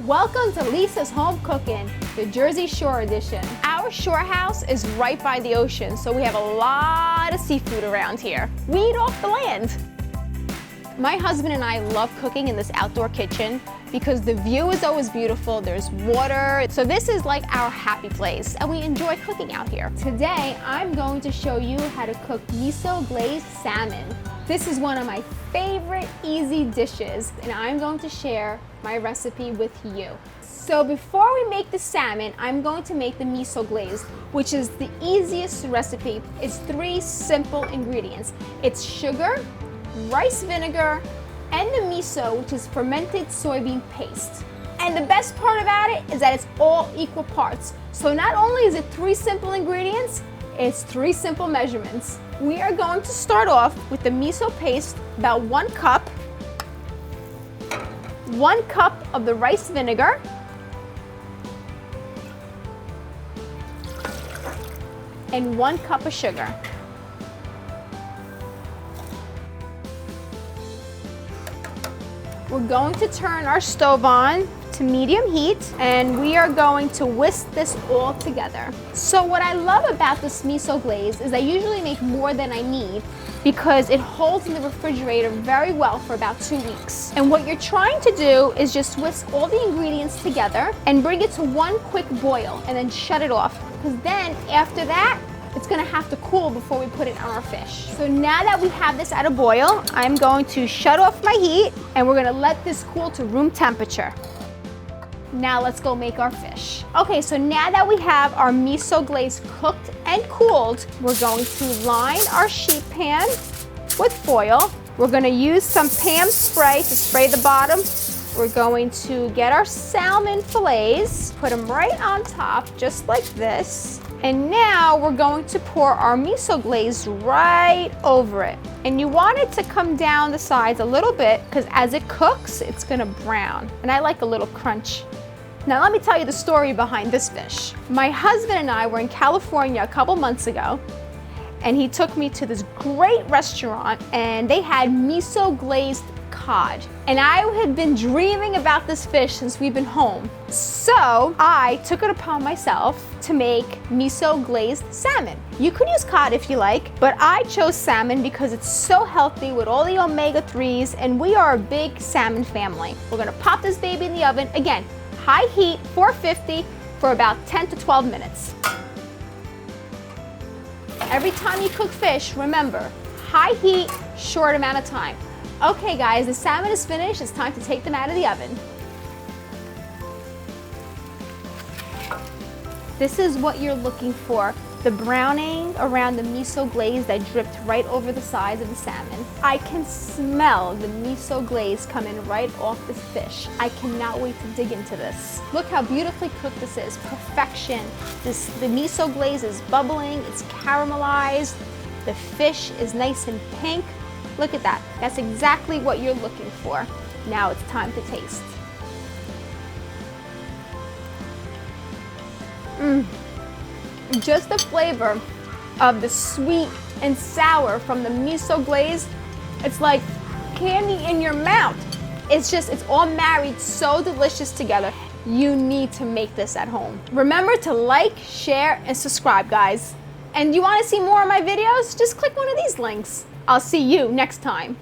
Welcome to Lisa's Home Cooking, the Jersey Shore edition. Our shore house is right by the ocean, so we have a lot of seafood around here. We eat off the land. My husband and I love cooking in this outdoor kitchen because the view is always beautiful, there's water. So this is like our happy place, and we enjoy cooking out here. Today, I'm going to show you how to cook miso-glazed salmon. This is one of my favorite easy dishes, and I'm going to share my recipe with you. So before we make the salmon, I'm going to make the miso glaze, which is the easiest recipe. It's 3 simple ingredients. It's sugar, rice vinegar, and the miso, which is fermented soybean paste. And the best part about it is that it's all equal parts. So not only is it 3 simple ingredients, it's 3 simple measurements. We are going to start off with the miso paste, about 1 cup, 1 cup of the rice vinegar, and 1 cup of sugar. We're going to turn our stove on to medium heat, and we are going to whisk this all together. So what I love about this miso glaze is I usually make more than I need because it holds in the refrigerator very well for about 2 weeks. And what you're trying to do is just whisk all the ingredients together and bring it to 1 quick boil and then shut it off, because then after that, it's gonna have to cool before we put it on our fish. So now that we have this at a boil, I'm going to shut off my heat and we're gonna let this cool to room temperature. Now let's go make our fish. Okay, so now that we have our miso glaze cooked and cooled, we're going to line our sheet pan with foil. We're gonna use some Pam spray to spray the bottom. We're going to get our salmon fillets, put them right on top, just like this. And now we're going to pour our miso glaze right over it. And you want it to come down the sides a little bit, because as it cooks, it's gonna brown. And I like a little crunch. Now let me tell you the story behind this fish. My husband and I were in California a couple months ago, and he took me to this great restaurant, and they had miso glazed cod. And I had been dreaming about this fish since we've been home. So I took it upon myself to make miso glazed salmon. You could use cod if you like, but I chose salmon because it's so healthy with all the omega-3s, and we are a big salmon family. We're gonna pop this baby in the oven, again, high heat, 450, for about 10 to 12 minutes. Every time you cook fish, remember, high heat, short amount of time. Okay guys, the salmon is finished. It's time to take them out of the oven. This is what you're looking for. The browning around the miso glaze that dripped right over the sides of the salmon. I can smell the miso glaze coming right off this fish. I cannot wait to dig into this. Look how beautifully cooked this is. Perfection. The miso glaze is bubbling, it's caramelized. The fish is nice and pink. Look at that. That's exactly what you're looking for. Now it's time to taste. Just the flavor of the sweet and sour from the miso glaze, it's like candy in your mouth. It's all married so delicious together. You need to make this at home. Remember to like, share, and subscribe, guys. And you want to see more of my videos? Just click one of these links. I'll see you next time.